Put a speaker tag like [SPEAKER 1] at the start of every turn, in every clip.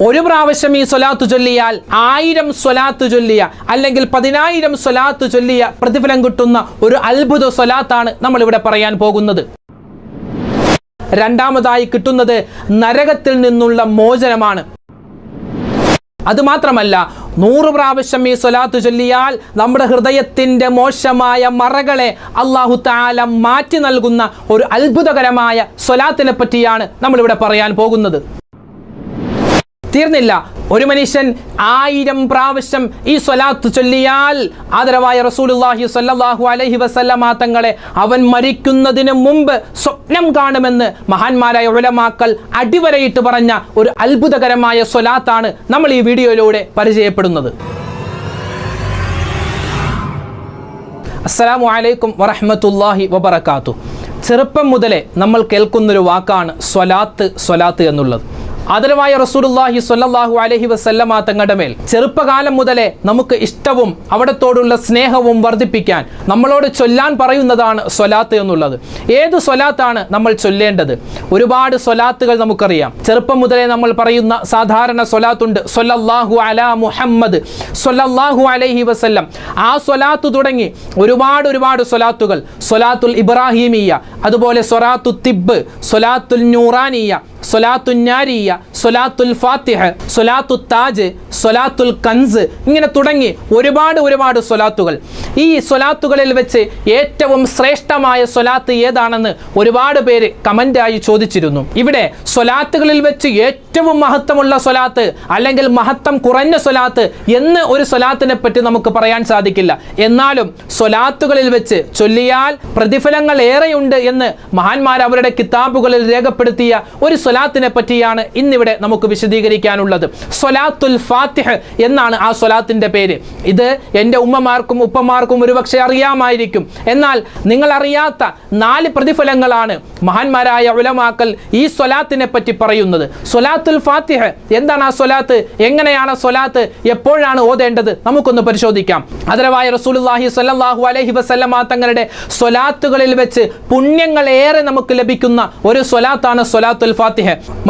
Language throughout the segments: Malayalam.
[SPEAKER 1] ഒരു പ്രാവശ്യം ഈ സ്വലാത്ത് ചൊല്ലിയാൽ 1000 സ്വലാത്ത് ചൊല്ലിയ അല്ലെങ്കിൽ 10000 സ്വലാത്ത് ചൊല്ലിയ പ്രതിഫലം കിട്ടുന്ന ഒരു അത്ഭുത സ്വലാത്താണ് നമ്മളിവിടെ പറയാൻ പോകുന്നത്. രണ്ടാമതായി കിട്ടുന്നത് നരകത്തിൽ നിന്നുള്ള മോചനമാണ്. അതുമാത്രമല്ല, 100 പ്രാവശ്യം ഈ സ്വലാത്ത് ചൊല്ലിയാൽ നമ്മുടെ ഹൃദയത്തിൻ്റെ മോശമായ മറകളെ അല്ലാഹു തആല മാറ്റി നൽകുന്ന ഒരു അത്ഭുതകരമായ സ്വലാത്തിനെ പറ്റിയാണ് നമ്മളിവിടെ പറയാൻ പോകുന്നത്. തീർന്നില്ല, ഒരു മനുഷ്യൻ 1000 പ്രാവശ്യം ഈ സ്വലാത്ത് ചൊല്ലിയാൽ ആദരവായ റസൂലുള്ളാഹി സ്വല്ലല്ലാഹു അലൈഹി വസല്ലമ തങ്ങളെ അവൻ മരിക്കുന്നതിന് മുമ്പ് സ്വപ്നം കാണുമെന്ന് മഹാന്മാരായ ഉലമാക്കൾ അടിവരയിട്ട് പറഞ്ഞ ഒരു അത്ഭുതകരമായ സ്വലാത്താണ് നമ്മൾ ഈ വീഡിയോയിലൂടെ പരിചയപ്പെടുന്നത്. അസ്സലാമു അലൈക്കും വറഹ്മത്തുള്ളാഹി വബറകാതുഹു. ചെറുപ്പം മുതലേ നമ്മൾ കേൾക്കുന്നൊരു വാക്കാണ് സ്വലാത്ത് എന്നുള്ളത്. ആദരവായ റസൂലുള്ളാഹി സ്വല്ലല്ലാഹു അലൈഹി വസല്ലമ തങ്ങളുടെ മേൽ ചെറുപ്പകാലം മുതലേ നമുക്ക് ഇഷ്ടവും അവിടത്തോടുള്ള സ്നേഹവും വർദ്ധിപ്പിക്കാൻ നമ്മളോട് ചൊല്ലാൻ പറയുന്നതാണ് സ്വലാത്ത് എന്നുള്ളത്. ഏത് സ്വലാത്താണ് നമ്മൾ ചൊല്ലേണ്ടത്? ഒരുപാട് സ്വലാത്തുകൾ നമുക്കറിയാം. ചെറുപ്പം മുതലേ നമ്മൾ പറയുന്ന സാധാരണ സ്വലാത്തുണ്ട്, സ്വല്ലല്ലാഹു അലാ മുഹമ്മദ് സ്വല്ലല്ലാഹു അലൈഹി വസല്ലം. ആ സ്വലാത്ത് തുടങ്ങി ഒരുപാട് സ്വലാത്തുകൾ, സ്വലാത്തുൽ ഇബ്രാഹിമിയ, അതുപോലെ സ്വലാത്തു തിബ്, സ്വലാത്തുൽ നൂറാനിയ, സ്വലാത്തുൽ നാരിയ, സ്വലാത്തുൽ ഫാത്തിഹ, സ്വലാത്തു താജ്, സ്വലാത്തുൽ കൻസ്, ഇങ്ങനെ തുടങ്ങി ഒരുപാട് സ്വലാത്തുകൾ. ഈ സ്വലാത്തുകളിൽ വെച്ച് ഏറ്റവും ശ്രേഷ്ഠമായ സ്വലാത്ത് ഏതാണെന്ന് ഒരുപാട് പേര് കമൻ്റായി ചോദിച്ചിരുന്നു. ഇവിടെ സ്വലാത്തുകളിൽ വെച്ച് ഏറ്റവും മഹത്വമുള്ള സ്വലാത്ത് അല്ലെങ്കിൽ മഹത്വം കുറഞ്ഞ സ്വലാത്ത് എന്ന് ഒരു സ്വലാത്തിനെ പറ്റി നമുക്ക് പറയാൻ സാധിക്കില്ല. എന്നാലും സ്വലാത്തുകളിൽ വെച്ച് ചൊല്ലിയാൽ പ്രതിഫലങ്ങൾ ഏറെയുണ്ട് എന്ന് മഹാന്മാർ അവരുടെ കിതാബുകളിൽ രേഖപ്പെടുത്തിയ ഒരു സ്വലാത്തിനെ പറ്റിയാണ് ഇന്നിവിടെ നമുക്ക് വിശദീകരിക്കാനുള്ളത്. സ്വലാത്തുൽ ഫാത്തിഹ എന്നാണ് ആ സ്വലാത്തിൻ്റെ പേര്. ഇത് എൻ്റെ ഉമ്മമാർക്കും ഉപ്പമാർക്കും ഒരുപക്ഷെ അറിയാമായിരിക്കും. എന്നാൽ നിങ്ങൾ അറിയാത്ത 4 പ്രതിഫലങ്ങളാണ് മഹാന്മാരായ ഉലമാക്കൾ ഈ സ്വലാത്തിനെ പറ്റി പറയുന്നത്. സ്വലാത്തുൽ ഫാത്തിഹ എന്താണ്? ആ സ്വലാത്ത് എങ്ങനെയാണ്? സ്വലാത്ത് എപ്പോഴാണ് ഓതേണ്ടത്? നമുക്കൊന്ന് പരിശോധിക്കാം. ആദരവായ റസൂലുള്ളാഹി സ്വല്ലല്ലാഹു അലൈഹി വസല്ലമ തങ്ങളുടെ സ്വലാത്തുകളിൽ വെച്ച് പുണ്യങ്ങൾ ഏറെ നമുക്ക് ലഭിക്കുന്ന ഒരു സ്വലാത്താണ് സ്വലാത്തുൽ ഫാത്തിഹ.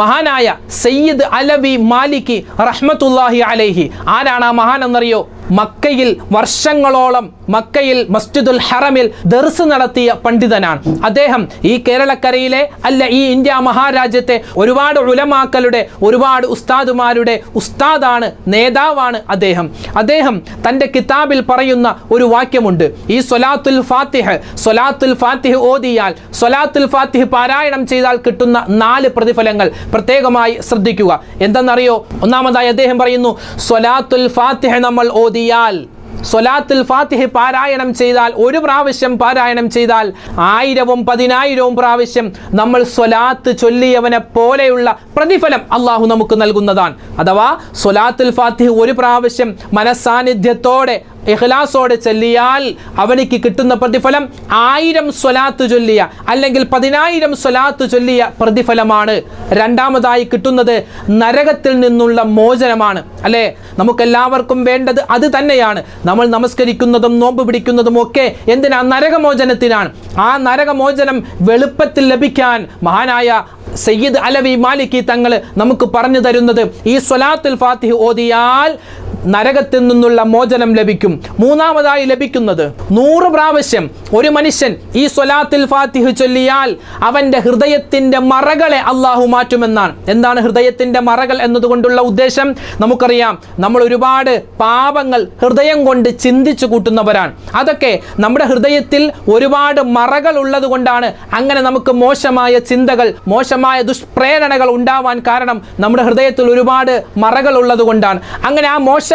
[SPEAKER 1] മഹാനായ സയ്യിദ് അലവി മാലിക്കി റഹ്മത്തുള്ളാഹി അലൈഹി, ആരാണ് ആ മഹാൻ എന്നറിയോ? മക്കയിൽ വർഷങ്ങളോളം മക്കയിൽ മസ്ജിദുൽ ഹറമിൽ ദർസ് നടത്തിയ പണ്ഡിതനാണ് അദ്ദേഹം. ഈ കേരളക്കരയിലെ അല്ല, ഈ ഇന്ത്യ മഹാരാജ്യത്തെ ഒരുപാട് ഉലമാക്കളുടെ ഒരുപാട് ഉസ്താദുമാരുടെ ഉസ്താദാണ്, നേതാവാണ് അദ്ദേഹം തൻ്റെ കിതാബിൽ പറയുന്ന ഒരു വാക്യമുണ്ട്. ഈ സ്വലാത്തുൽ ഫാത്തിഹ ഓതിയാൽ, സ്വലാത്തുൽ ഫാത്തിഹ പാരായണം ചെയ്താൽ കിട്ടുന്ന 4 പ്രതിഫലങ്ങൾ പ്രത്യേകമായി ശ്രദ്ധിക്കുക. എന്തെന്നറിയോ? ഒന്നാമതായി അദ്ദേഹം പറയുന്നു, സ്വലാത്തുൽ ഫാത്തിഹ നമ്മൾ ഓതിയാൽ, സ്വലാത്തുൽ ഫാത്തിഹ പാരായണം ചെയ്താൽ, ഒരു പ്രാവശ്യം പാരായണം ചെയ്താൽ 1000ഉം 10000ഉം പ്രാവശ്യം നമ്മൾ സ്വലാത്ത് ചൊല്ലിയവനെ പോലെയുള്ള പ്രതിഫലം അള്ളാഹു നമുക്ക് നൽകുന്നതാണ്. അഥവാ സ്വലാത്തുൽ ഫാത്തിഹ ഒരു പ്രാവശ്യം മനസ്സാന്നിധ്യത്തോടെ ഇഖ്ലാസോടെ ചൊല്ലിയാൽ അവനിക്ക് കിട്ടുന്ന പ്രതിഫലം 1000 സ്വലാത്ത് ചൊല്ലിയ അല്ലെങ്കിൽ 10000 സ്വലാത്ത് ചൊല്ലിയ പ്രതിഫലമാണ്. രണ്ടാമതായി കിട്ടുന്നത് നരകത്തിൽ നിന്നുള്ള മോചനമാണ്. അല്ലേ, നമുക്കെല്ലാവർക്കും വേണ്ടത് അത് തന്നെയാണ്. നമ്മൾ നമസ്കരിക്കുന്നതും നോമ്പ് പിടിക്കുന്നതും ഒക്കെ എന്തിനാ? നരകമോചനത്തിനാണ്. ആ നരകമോചനം വെളുപ്പത്തിൽ ലഭിക്കാൻ മഹാനായ സയ്യിദ് അലവി മാലിക്കി തങ്ങൾ നമുക്ക് പറഞ്ഞു തരുന്നത് ഈ സ്വലാത്തുൽ ഫാത്തിഹ ഓതിയാൽ നരകത്തിൽ നിന്നുള്ള മോചനം ലഭിക്കും. മൂന്നാമതായി ലഭിക്കുന്നത് 100 പ്രാവശ്യം ഒരു മനുഷ്യൻ ഈ സ്വലാത്തുൽ ഫാത്തിഹ ചൊല്ലിയാൽ അവൻ്റെ ഹൃദയത്തിൻ്റെ മറകളെ അള്ളാഹു മാറ്റുമെന്നാണ്. എന്താണ് ഹൃദയത്തിൻ്റെ മറകൾ എന്നതുകൊണ്ടുള്ള ഉദ്ദേശം? നമുക്കറിയാം, നമ്മൾ ഒരുപാട് പാപങ്ങൾ ഹൃദയം കൊണ്ട് ചിന്തിച്ചു കൂട്ടുന്നവരാണ്. അതൊക്കെ നമ്മുടെ ഹൃദയത്തിൽ ഒരുപാട് മറകൾ ഉള്ളത് കൊണ്ടാണ് അങ്ങനെ നമുക്ക് മോശമായ ചിന്തകൾ, മോശമായ ദുഷ്പ്രേരണകൾ ഉണ്ടാവാൻ കാരണം നമ്മുടെ ഹൃദയത്തിൽ ഒരുപാട് മറകൾ ഉള്ളത് കൊണ്ടാണ്. അങ്ങനെ ആ മോശമായ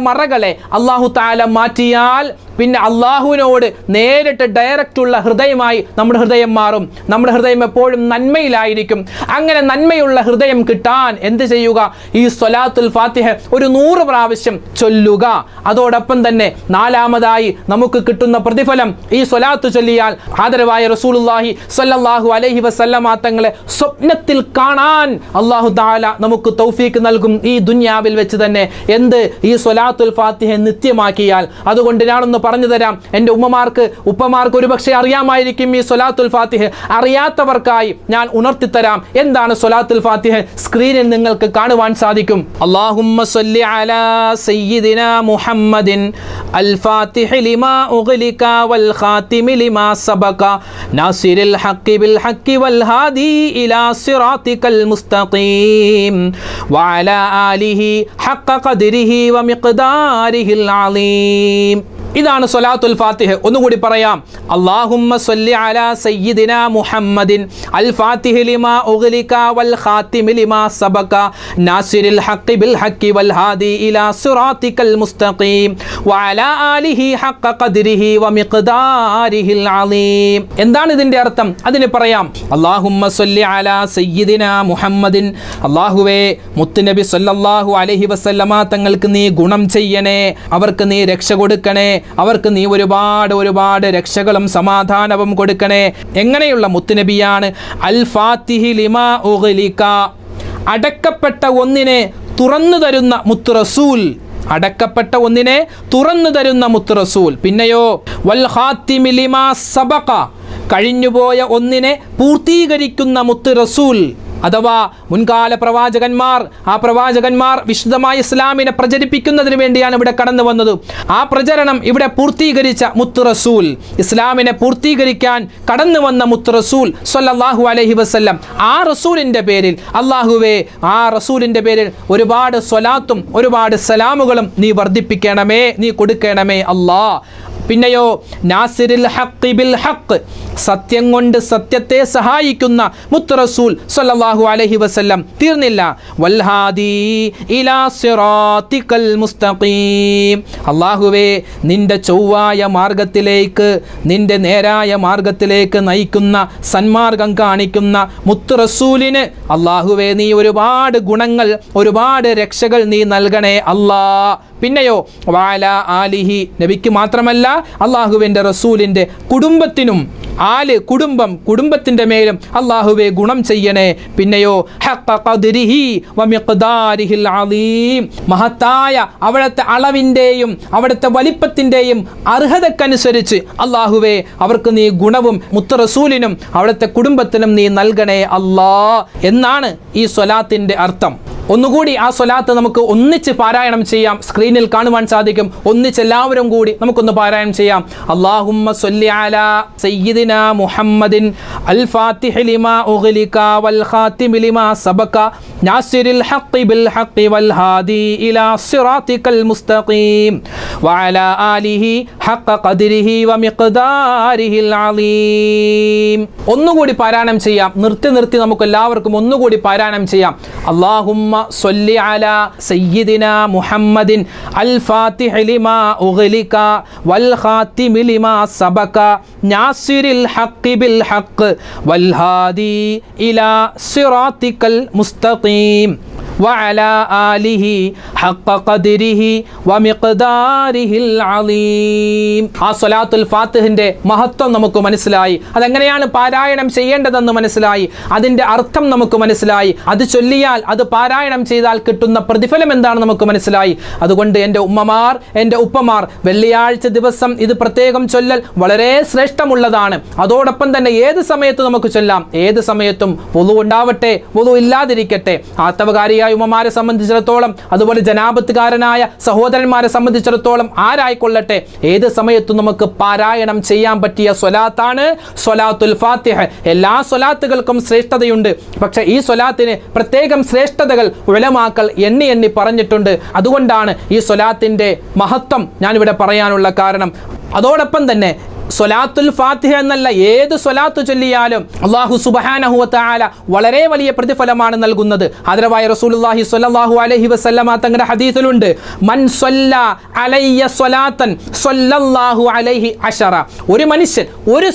[SPEAKER 1] മറകളെ അല്ലാഹു തആല മാറ്റിയാൽ പിന്നെ അള്ളാഹുവിനോട് നേരിട്ട് ഡയറക്റ്റ് ഉള്ള ഹൃദയമായി നമ്മുടെ ഹൃദയം മാറും. നമ്മുടെ ഹൃദയം എപ്പോഴും നന്മയിലായിരിക്കും. അങ്ങനെ നന്മയുള്ള ഹൃദയം കിട്ടാൻ എന്ത് ചെയ്യുക? ഈ സ്വലാത്തുൽ ഫാത്തിഹ ഒരു 100 പ്രാവശ്യം ചൊല്ലുക. അതോടൊപ്പം തന്നെ നാലാമതായി നമുക്ക് കിട്ടുന്ന പ്രതിഫലം, ഈ സ്വലാത്ത് ചൊല്ലിയാൽ ആദരവായ റസൂലുള്ളാഹി സ്വല്ലല്ലാഹു അലൈഹി വസല്ലമ തങ്ങളെ സ്വപ്നത്തിൽ കാണാൻ അല്ലാഹു തആല നമുക്ക് തൗഫീക്ക് നൽകും ഈ ദുനിയാവിൽ വെച്ച് തന്നെ. എന്ത്? ഈ സ്വലാത്തുൽ ഫാത്തിഹ നിത്യമാക്കിയാൽ. അതുകൊണ്ട് ഞാനൊന്ന് പറഞ്ഞു തരാം. എൻ്റെ ഉമ്മമാർക്ക് ഉപ്പമാർക്ക് ഒരുപക്ഷെ അറിയാമായിരിക്കും ഈ സ്വലാത്തുൽ ഫാത്തിഹ. അറിയാത്തവർക്കായി ഞാൻ ഉണർത്തിത്തരാം എന്താണ് സ്വലാത്തുൽ ഫാത്തിഹ. സ്ക്രീനിൽ നിങ്ങൾക്ക് കാണുവാൻ സാധിക്കും. അല്ലാഹുമ്മ സ്വല്ലി അലാ സയ്യിദിനാ മുഹമ്മദിൻ അൽ ഫാത്തിഹി ലിമാ ഉഗ്ലിക വൽ ഖാതിമി ലിമാ സബക നാസിരിൽ ഹഖി ബിൽ ഹഖി വൽ ഹാദി ഇലാ സിറാത്തിക്കൽ മുസ്തഖീം വഅലാ ആലിഹി ഹഖ ഖദ്രിഹി വമിഖ്ദാരിഹിൽ അളീം. ഇതാണ് സ്വലാത്തുൽ ഫാത്തിഹ. ഒന്നുകൂടി പറയാം. അല്ലാഹുമ്മ സ്വല്ലി അലാ സയ്യിദിനാ മുഹമ്മദിൻ അൽ ഫാത്തിഹി ലിമാ ഉഗ്ലിക വൽ ഖാതിമി ലിമാ സബക നാസിരിൽ ഹഖി ബിൽ ഹഖി വൽ ഹാദി ഇലാ സിറാത്തിക്കൽ മുസ്തഖീം വഅലാ ആലിഹി ഹഖ ഖദ്രിഹി വമിഖ്ദാരിഹിൽ അളീം. എന്താണ് ഇതിന്റെ അർത്ഥം? അതിന് പറയാം. അല്ലാഹുമ്മ സ്വല്ലി അലാ സയ്യിദിനാ മുഹമ്മദിൻ, അല്ലാഹുവേ മുത്തുനബി സല്ലല്ലാഹു അലൈഹി വസല്ലമ തങ്ങൾക്ക് നീ ഗുണം ചെയ്യണേ, അവർക്ക് നീ രക്ഷ കൊടുക്കണേ, അവർക്ക് നീ ഒരുപാട് രക്ഷകളും സമാധാനവും കൊടുക്കണേ. എങ്ങനെയുള്ള മുത്തുനബിയാണ്? അൽ ഫാത്തിഹി ലിമാ ഉഗ്ലിക, അടക്കപ്പെട്ട ഒന്നിനെ തുറന്നു തരുന്ന മുത്ത് റസൂൽ, അടക്കപ്പെട്ട ഒന്നിനെ തുറന്നു തരുന്ന മുത്ത് റസൂൽ. പിന്നെയോ വൽ ഖാതിമി ലിമാ സബക, കഴിഞ്ഞുപോയ ഒന്നിനെ പൂർത്തീകരിക്കുന്ന മുത്ത് റസൂൽ. അഥവാ മുൻകാല പ്രവാചകന്മാർ, ആ പ്രവാചകന്മാർ വിശുദ്ധമായ ഇസ്ലാമിനെ പ്രചരിപ്പിക്കുന്നതിന് വേണ്ടിയാണ് ഇവിടെ കടന്നു വന്നത്. ആ പ്രചരണം ഇവിടെ പൂർത്തീകരിച്ച മുത്ത് റസൂൽ, ഇസ്ലാമിനെ പൂർത്തീകരിക്കാൻ കടന്നു വന്ന മുത്ത് റസൂൽ സ്വല്ലല്ലാഹു അലൈഹി വസല്ലം. ആ റസൂലിൻ്റെ പേരിൽ അല്ലാഹുവേ, ആ റസൂലിൻ്റെ പേരിൽ ഒരുപാട് സ്വലാത്തും ഒരുപാട് സലാമുകളും നീ വർദ്ധിപ്പിക്കണമേ, നീ കൊടുക്കണമേ അല്ലാ. പിന്നെയോ നാസിരിൽ ഹഖി ബിൽ ഹഖ്, സത്യം കൊണ്ട് സത്യത്തെ സഹായിക്കുന്ന മുത്ത് റസൂൽ സ്വല്ലല്ലാഹു അലൈഹി വസല്ലം. തീർന്നില്ല. വൽ ഹാദി ഇലാ സിറാത്തിക്കൽ മുസ്തഖീം, അല്ലാഹുവേ നിന്റെ ചൊവ്വായ മാർഗത്തിലേക്ക്, നിന്റെ നേരായ മാർഗത്തിലേക്ക് നയിക്കുന്ന, സന്മാർഗം കാണിക്കുന്ന മുത്ത് റസൂലിന് അല്ലാഹുവേ നീ ഒരുപാട് ഗുണങ്ങൾ, ഒരുപാട് രക്ഷകൾ നീ നൽകണേ അല്ലാ. പിന്നെയോ വഅല ആലിഹി, നബിക്ക് മാത്രമല്ല അല്ലാഹുവിൻ്റെ റസൂലിൻ്റെ കുടുംബത്തിനും, ആല് കുടുംബം, കുടുംബത്തിൻ്റെ മേലും അല്ലാഹുവേ ഗുണം ചെയ്യണേ. പിന്നെയോ ഹഖ ഖദ്രിഹി വമിഖ്ദാരിഹിൽ അളീം, മഹത്തായ അവിടുത്തെ അളവിൻ്റെയും അവിടുത്തെ വലിപ്പത്തിൻ്റെയും അർഹതക്കനുസരിച്ച് അല്ലാഹുവേ അവർക്ക് നീ ഗുണവും മുത്ത് റസൂലിനും അവിടുത്തെ കുടുംബത്തിനും നീ നൽകണേ അല്ലാ എന്നാണ് ഈ സ്വലാത്തിൻ്റെ അർത്ഥം. ഒന്നുകൂടി ആ സ്വലാത്ത് നമുക്ക് ഒന്നിച്ച് പാരായണം ചെയ്യാം. സ്ക്രീനിൽ കാണുവാൻ സാധിക്കും. ഒന്നിച്ച് എല്ലാവരും കൂടി നമുക്കൊന്ന് പാരായണം ചെയ്യാം. അല്ലാഹുമ്മ സ്വല്ലി അലാ സയ്യിദിനാ മുഹമ്മദിൻ അൽ ഫാത്തിഹി ലിമാ ഉഗ്ലിക വൽ ഖാതിമി ലിമാ സബക നാസിരിൽ ഹഖി ബിൽ ഹഖി വൽ ഹാദി ഇലാ സിറാത്തിക്കൽ മുസ്തഖീം വഅലാ ആലിഹി ഹഖ ഖദ്രിഹി വമിഖ്ദാരിഹിൽ അളീം. ഒന്നുകൂടി പാരായണം ചെയ്യാം. നിർത്തി നമുക്ക് എല്ലാവർക്കും ഒന്നുകൂടി പാരായണം ചെയ്യാം. അല്ലാഹുമ്മ സ്വല്ലി അലാ സയ്യിദിനാ മുഹമ്മദിൻ അൽ ഫാത്തിഹി ലിമാ ഉഗ്ലിക വൽ ഖാതിമി ലിമാ സബക നാസിരിൽ ഹഖി ബിൽ ഹഖ് വൽ ഹാദി ഇലാ സിറാത്തിക്കൽ മുസ്തഖീം വഅലാ ആലിഹി ഹഖ ഖദ്രിഹി വമിഖ്ദാരിഹിൽ അളീം. ആ സ്വലാത്തുൽ ഫാത്തിഹിൻ്റെ മഹത്വം നമുക്ക് മനസ്സിലായി. അതെങ്ങനെയാണ് പാരായണം ചെയ്യേണ്ടതെന്ന് മനസ്സിലായി. അതിൻ്റെ അർത്ഥം നമുക്ക് മനസ്സിലായി. അത് ചൊല്ലിയാൽ, അത് പാരായണം ചെയ്താൽ കിട്ടുന്ന പ്രതിഫലം എന്താണെന്ന് നമുക്ക് മനസ്സിലായി. അതുകൊണ്ട് എൻ്റെ ഉമ്മമാർ, എൻ്റെ ഉപ്പമാർ, വെള്ളിയാഴ്ച ദിവസം ഇത് പ്രത്യേകം ചൊല്ലൽ വളരെ ശ്രേഷ്ഠമുള്ളതാണ്. അതോടൊപ്പം തന്നെ ഏത് സമയത്തും നമുക്ക് ചൊല്ലാം. ഏത് സമയത്തും വുളു ഉണ്ടാവട്ടെ, വുളു ഇല്ലാതിരിക്കട്ടെ. ആത്തവകാരിയായ ഉമ്മമാരെ സംബന്ധിച്ചിടത്തോളം, അതുപോലെ ജനാപത്തുകാരനായ സഹോദരന്മാരെ സംബന്ധിച്ചിടത്തോളം ആരായിക്കൊള്ളട്ടെ, ഏത് സമയത്തും നമുക്ക് പാരായണം ചെയ്യാൻ പറ്റിയ സ്വലാത്താണ് സ്വലാത്തുൽ ഫാത്തിഹ. എല്ലാ സ്വലാത്തുകൾക്കും ശ്രേഷ്ഠതയുണ്ട്. പക്ഷേ ഈ സ്വലാത്തിന് പ്രത്യേകം ശ്രേഷ്ഠതകൾ ഉലമാക്കൾ എണ്ണി പറഞ്ഞിട്ടുണ്ട്. അതുകൊണ്ടാണ് ഈ സ്വലാത്തിൻ്റെ മഹത്വം ഞാനിവിടെ പറയാനുള്ള കാരണം. അതോടൊപ്പം തന്നെ സ്വലാത്തുൽ ഫാത്തിഹ എന്നല്ല, ഏത് സ്വലാത്ത് ചൊല്ലിയാലും അല്ലാഹു സുബ്ഹാനഹു വ തആല വളരെ വലിയ പ്രതിഫലമാണ് നൽകുന്നത്. ആദരവായ റസൂലുള്ളാഹി സ്വല്ലല്ലാഹു അലൈഹി വസല്ലമ തങ്ങളുടെ ഹദീസിലുണ്ട്, മൻ സ്വല്ല അലയ്യ സ്വലാത്തൻ സ്വല്ലല്ലാഹു അലൈഹി അശറ. ഒരു മനുഷ്യൻ ഒരു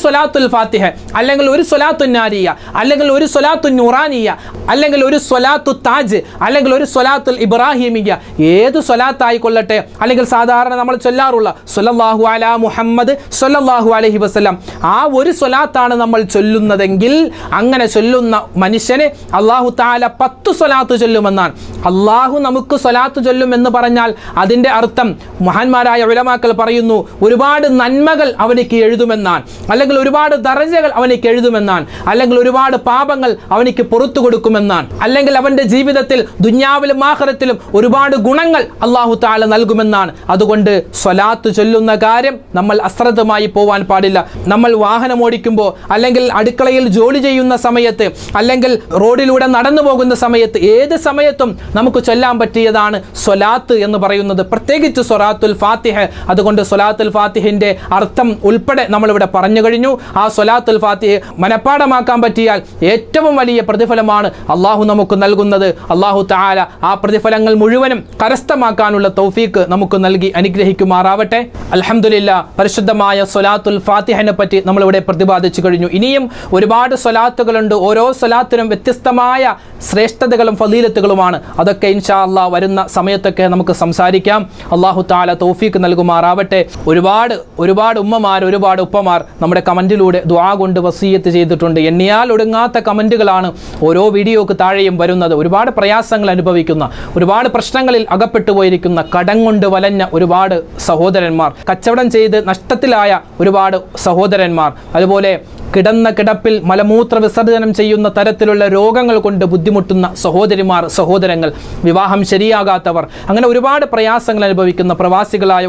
[SPEAKER 1] സ്വലാത്തുൽ ഫാത്തിഹ, അല്ലെങ്കിൽ ഒരു സ്വലാത്തുൻ നാരിയ, അല്ലെങ്കിൽ ഒരു സ്വലാത്തുൻ നൂറാനിയ, അല്ലെങ്കിൽ ഒരു സ്വലാത്തു താജ്, അല്ലെങ്കിൽ ഒരു സ്വലാത്തുൽ ഇബ്രാഹിമിയ, ഏത് സ്വലാത്തായിക്കൊള്ളട്ടെ, അല്ലെങ്കിൽ സാധാരണ നമ്മൾ ചൊല്ലാറുള്ള സ്വല്ലല്ലാഹു അലാ മുഹമ്മദ് മുഹമ്മദ് സ്വല്ലല്ലാഹു അലൈഹി വസല്ലം. ആ ഒരു സ്വലാത്താണ് നമ്മൾ ചൊല്ലുന്നതെങ്കിൽ അങ്ങനെ ചൊല്ലുന്ന മനുഷ്യന് അല്ലാഹു തആല 10 സ്വലാത്ത് ചൊല്ലുമെന്നാണ്. അല്ലാഹു നമുക്ക് സ്വലാത്ത് ചൊല്ലുമെന്ന് പറഞ്ഞാൽ അതിൻ്റെ അർത്ഥം മഹാന്മാരായ ഉലമാക്കൾ പറയുന്നു, ഒരുപാട് നന്മകൾ അവനിക്ക് എഴുതുമെന്നാണ്, അല്ലെങ്കിൽ ഒരുപാട് ദറജകൾ അവനിക്ക് എഴുതുമെന്നാണ്, അല്ലെങ്കിൽ ഒരുപാട് പാപങ്ങൾ അവനിക്ക് പുറത്തു കൊടുക്കുമെന്നാണ്, അല്ലെങ്കിൽ അവൻ്റെ ജീവിതത്തിൽ ദുനിയാവിലും ആഖിറത്തിലും ഒരുപാട് ഗുണങ്ങൾ അല്ലാഹു തആല നൽകുമെന്നാണ്. അതുകൊണ്ട് സ്വലാത്ത് ചൊല്ലുന്ന കാര്യം നമ്മൾ അശ്രദ്ധമായി പോവാൻ പാടില്ല. നമ്മൾ വാഹനം ഓടിക്കുമ്പോൾ, അല്ലെങ്കിൽ അടുക്കളയിൽ ജോലി ചെയ്യുന്ന സമയത്ത്, അല്ലെങ്കിൽ റോഡിലൂടെ നടന്നു പോകുന്ന സമയത്ത്, ഏത് സമയത്തും നമുക്ക് ചൊല്ലാൻ പറ്റിയതാണ് സ്വലാത്ത് എന്ന് പറയുന്നത്, പ്രത്യേകിച്ച് സ്വലാത്തുൽ ഫാത്തിഹ. അതുകൊണ്ട് സ്വലാത്തുൽ ഫാത്തിഹിൻ്റെ അർത്ഥം ഉൾപ്പെടെ നമ്മളിവിടെ പറഞ്ഞു കഴിഞ്ഞു. ആ സ്വലാത്തുൽ ഫാത്തിഹ മനഃപ്പാഠമാക്കാൻ പറ്റിയാൽ ഏറ്റവും വലിയ പ്രതിഫലമാണ് അള്ളാഹു നമുക്ക് നൽകുന്നത്. അള്ളാഹു തആല ആ പ്രതിഫലങ്ങൾ മുഴുവനും കരസ്ഥമാക്കാനുള്ള തൗഫീക്ക് നമുക്ക് നൽകി അനുഗ്രഹിക്കുമാറാവട്ടെ. അൽഹംദുലില്ലാ, പരിശുദ്ധമായ സ്വലാത്തുൽ ഫാത്തിഹനെ പറ്റി നമ്മളിവിടെ പ്രതിപാദിച്ചു കഴിഞ്ഞു. ഇനിയും ഒരുപാട് സ്വലാത്തുകളുണ്ട്. ഓരോ സ്വലാത്തിനും വ്യത്യസ്തമായ ശ്രേഷ്ഠതകളും ഫളീലത്തുകളുമാണ്. അതൊക്കെ ഇൻഷാ അല്ലാഹ് വരുന്ന സമയത്തൊക്കെ നമുക്ക് സംസാരിക്കാം. അല്ലാഹു തആല തൗഫീക്ക് നൽകുമാറാവട്ടെ. ഒരുപാട് ഉമ്മമാർ, ഒരുപാട് ഉപ്പമാർ നമ്മുടെ കമൻറ്റിലൂടെ ദുആ കൊണ്ട് വസിയത്ത് ചെയ്തിട്ടുണ്ട്. എണ്ണിയാൽ ഒടുങ്ങാത്ത കമൻറ്റുകളാണ് ഓരോ വീഡിയോക്ക് താഴെയും വരുന്നത്. ഒരുപാട് പ്രയാസങ്ങൾ അനുഭവിക്കുന്ന, ഒരുപാട് പ്രശ്നങ്ങളിൽ അകപ്പെട്ടു പോയിരിക്കുന്ന, കടം കൊണ്ട് വലഞ്ഞ ഒരുപാട് സഹോദരന്മാർ, കച്ചവടം ചെയ്ത് നഷ്ടത്തിലായ ഒരുപാട് സഹോദരന്മാർ, അതുപോലെ കിടന്ന കിടപ്പിൽ മലമൂത്ര വിസർജനം ചെയ്യുന്ന തരത്തിലുള്ള രോഗങ്ങൾ കൊണ്ട് ബുദ്ധിമുട്ടുന്ന സഹോദരിമാർ, സഹോദരങ്ങൾ, വിവാഹം ശരിയാകാത്തവർ, അങ്ങനെ ഒരുപാട് പ്രയാസങ്ങൾ അനുഭവിക്കുന്ന പ്രവാസികളായ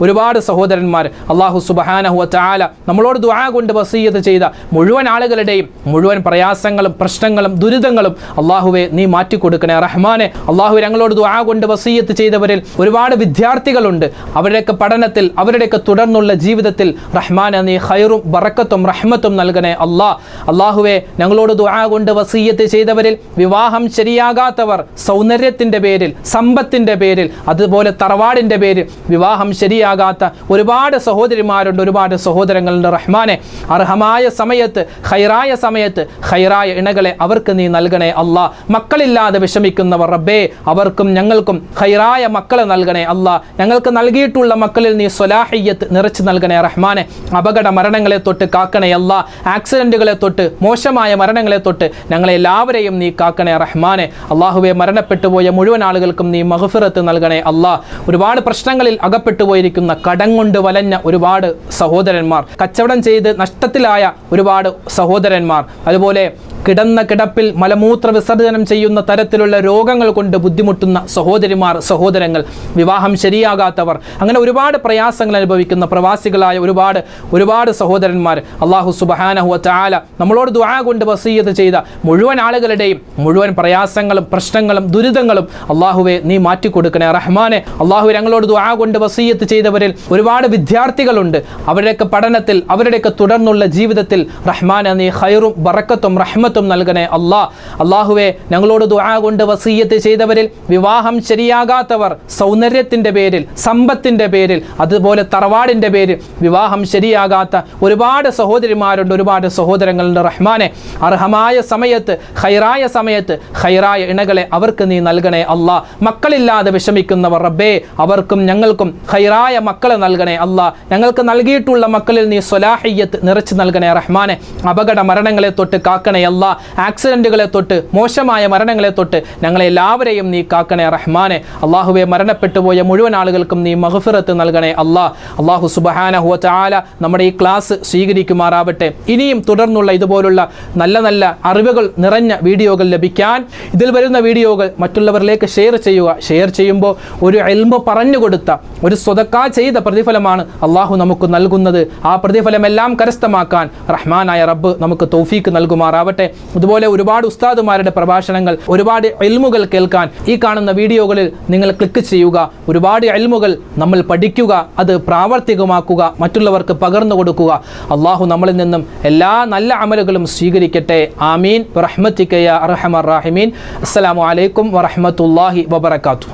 [SPEAKER 1] ഒരുപാട് സഹോദരന്മാർ, അല്ലാഹു സുബ്ഹാനഹു വ തആല നമ്മളോട് ദുആ കൊണ്ട് വസിയ്യത്ത് ചെയ്ത മുഴുവൻ ആളുകളുടെയും മുഴുവൻ പ്രയാസങ്ങളും പ്രശ്നങ്ങളും ദുരിതങ്ങളും അല്ലാഹുവേ നീ മാറ്റിക്കൊടുക്കണേ റഹ്മാനെ. അല്ലാഹു ഞങ്ങളോട് ദുആ കൊണ്ട് വസിയ്യത്ത് ചെയ്തവരിൽ ഒരുപാട് വിദ്യാർത്ഥികളുണ്ട്. അവരുടെയൊക്കെ പഠനത്തിൽ, അവരുടെയൊക്കെ തുടർന്നുള്ള ജീവിതത്തിൽ റഹ്മാനെ നീ ഖൈറും ബറക്കത്തും റഹ്മത്തും നൽകണേ അല്ലാഹുവേ. ഞങ്ങളോട് ദുആ കൊണ്ട് വസിയ്യത്ത് ചെയ്തവരിൽ വിവാഹം ശരിയാകാത്തവർ, സൗന്ദര്യത്തിൻ്റെ പേരിൽ, സമ്പത്തിൻ്റെ പേരിൽ, അതുപോലെ തറവാടിൻ്റെ പേരിൽ വിവാഹം ശരിയാകാത്ത ഒരുപാട് സഹോദരിമാരുണ്ട്, ഒരുപാട് സഹോദരങ്ങളുണ്ട്. റഹ്മാനെ, അർഹമായ സമയത്ത്, ഖൈറായ ഇണകളെ അവർക്ക് നീ നൽകണേ അല്ലാ. മക്കളില്ലാതെ വിഷമിക്കുന്നവർ റബ്ബേ, അവർക്കും ഞങ്ങൾക്കും ഖൈറായ മക്കളെ നൽകണേ അല്ലാ. ഞങ്ങൾക്ക് നൽകിയിട്ടുള്ള മക്കളിൽ നീ സ്വലാഹിയ്യത്ത് നിറച്ച് നൽകണേ റഹ്മാനെ. അപകട മരണങ്ങളെ തൊട്ട് കാക്കണേ അല്ലാ. ആക്സിഡന്റുകളെ തൊട്ട്, മോശമായ മരണങ്ങളെ തൊട്ട് ഞങ്ങളെ എല്ലാവരെയും നീ കാക്കണേ റഹ്മാനെ. അല്ലാഹുവേ, മരണപ്പെട്ടു പോയ മുഴുവൻ ആളുകൾക്കും നീ മഗ്ഫിറത്ത് നൽകണേ അല്ലാ. ഒരുപാട് പ്രശ്നങ്ങളിൽ അകപ്പെട്ടു പോയിരിക്കുന്ന, കടം കൊണ്ട് വലഞ്ഞ ഒരുപാട് സഹോദരന്മാർ, കച്ചവടം ചെയ്ത് നഷ്ടത്തിലായ ഒരുപാട് സഹോദരന്മാർ, അതുപോലെ കിടന്ന കിടപ്പിൽ മലമൂത്ര വിസർജനം ചെയ്യുന്ന തരത്തിലുള്ള രോഗങ്ങൾ കൊണ്ട് ബുദ്ധിമുട്ടുന്ന സഹോദരിമാർ, സഹോദരങ്ങൾ, വിവാഹം ശരിയാകാത്തവർ, അങ്ങനെ ഒരുപാട് പ്രയാസങ്ങൾ അനുഭവിക്കുന്ന പ്രവാസികളായ ഒരുപാട് സഹോദരന്മാർ, അല്ലാഹു സുബ്ഹാനഹു വ തആല നമ്മളോട് ദുആ കൊണ്ട് വസിയ്യത്ത് ചെയ്ത മുഴുവൻ ആളുകളുടെയും മുഴുവൻ പ്രയാസങ്ങളും പ്രശ്നങ്ങളും ദുരിതങ്ങളും അല്ലാഹുവേ നീ മാറ്റിക്കൊടുക്കണേ റഹ്മാനെ. അല്ലാഹു ഞങ്ങളോട് ദുആ കൊണ്ട് വസിയ്യത്ത് ചെയ്തവരിൽ ഒരുപാട് വിദ്യാർത്ഥികളുണ്ട്. അവരുടെയൊക്കെ പഠനത്തിൽ, അവരുടെയൊക്കെ തുടർന്നുള്ള ജീവിതത്തിൽ റഹ്മാനെ നീ ഖൈറും ബറക്കത്തും റഹ്മത്തും നൽകണേ അല്ലാഹുവേ. ഞങ്ങളോട് ദുആ കൊണ്ട് വസിയ്യത്ത് ചെയ്തവരിൽ വിവാഹം ശരിയാകാത്തവർ, സൗന്ദര്യത്തിൻ്റെ പേരിൽ, സമ്പത്തിൻ്റെ പേരിൽ, അതുപോലെ തറവാടിൻ്റെ പേരിൽ വിവാഹം ശരിയാകാത്ത ഒരുപാട് സഹോദരിമാരുണ്ട്, ഒരുപാട് സഹോദരങ്ങളുണ്ട്. റഹ്മാനെ, അർഹമായ സമയത്ത്, ഖൈറായ ഇണകളെ അവർക്ക് നീ നൽകണേ അല്ലാ. മക്കളില്ലാതെ വിഷമിക്കുന്നവർ റബ്ബേ, അവർക്കും ഞങ്ങൾക്കും ഖൈറായ മക്കളെ നൽകണേ അല്ലാ. ഞങ്ങൾക്ക് നൽകിയിട്ടുള്ള മക്കളിൽ നീ സ്വലാഹിയ്യത്ത് നിറച്ച് നൽകണേ റഹ്മാനെ. അപകട മരണങ്ങളെ തൊട്ട് കാക്കണേ അല്ലാ. ആക്സിഡന്റുകളെ തൊട്ട്, മോശമായ മരണങ്ങളെ തൊട്ട് ഞങ്ങളെ എല്ലാവരെയും നീ കാക്കണേ റഹ്മാനെ. അല്ലാഹുവേ, മരണപ്പെട്ടു പോയ മുഴുവൻ ആളുകൾക്കും നീ മഗ്ഫിറത്ത് നൽകണേ അല്ലാ. അല്ലാഹു സുബ്ഹാനഹു വ തആല നമ്മുടെ ഈ ക്ലാസ് സ്വീകരിക്കുമാറാവട്ടെ. ഇനിയും തുടർന്നുള്ള ഇതുപോലുള്ള നല്ല നല്ല അറിവുകൾ നിറഞ്ഞ വീഡിയോകൾ ലഭിക്കാൻ ഇതിൽ വരുന്ന വീഡിയോകൾ മറ്റുള്ളവരിലേക്ക് ഷെയർ ചെയ്യുക. ഷെയർ ചെയ്യുമ്പോൾ ഒരു ഇൽമ് പറഞ്ഞു കൊടുത്ത, ഒരു സ്വതക്ക ചെയ്ത പ്രതിഫലമാണ് അല്ലാഹു നമുക്ക് നൽകുന്നത്. ആ പ്രതിഫലമെല്ലാം കരസ്ഥമാക്കാൻ റഹ്മാനായ റബ്ബ് നമുക്ക് തൗഫീക്ക് നൽകുമാറാവട്ടെ. ഇതുപോലെ ഒരുപാട് ഉസ്താദുമാരുടെ പ്രഭാഷണങ്ങൾ, ഒരുപാട് ഇൽമുകൾ കേൾക്കാൻ ഈ കാണുന്ന വീഡിയോകളിൽ നിങ്ങൾ ക്ലിക്ക് ചെയ്യുക. ഒരുപാട് ഇൽമുകൾ നമ്മൾ പഠിക്കുക, അത് പ്രാവർത്തികമാക്കുക, മറ്റുള്ളവർക്ക് പകർന്നു കൊടുക്കുക. അല്ലാഹു നമ്മളിൽ നിന്നും എല്ലാ നല്ല അമലുകളും സ്വീകരിക്കട്ടെ. ആമീൻ. റഹ്മത്തിക യാ അർഹമർ റഹീമീൻ. അസ്സലാമു അലൈക്കും വറഹ്മത്തുള്ളാഹി വബറകാതുഹു.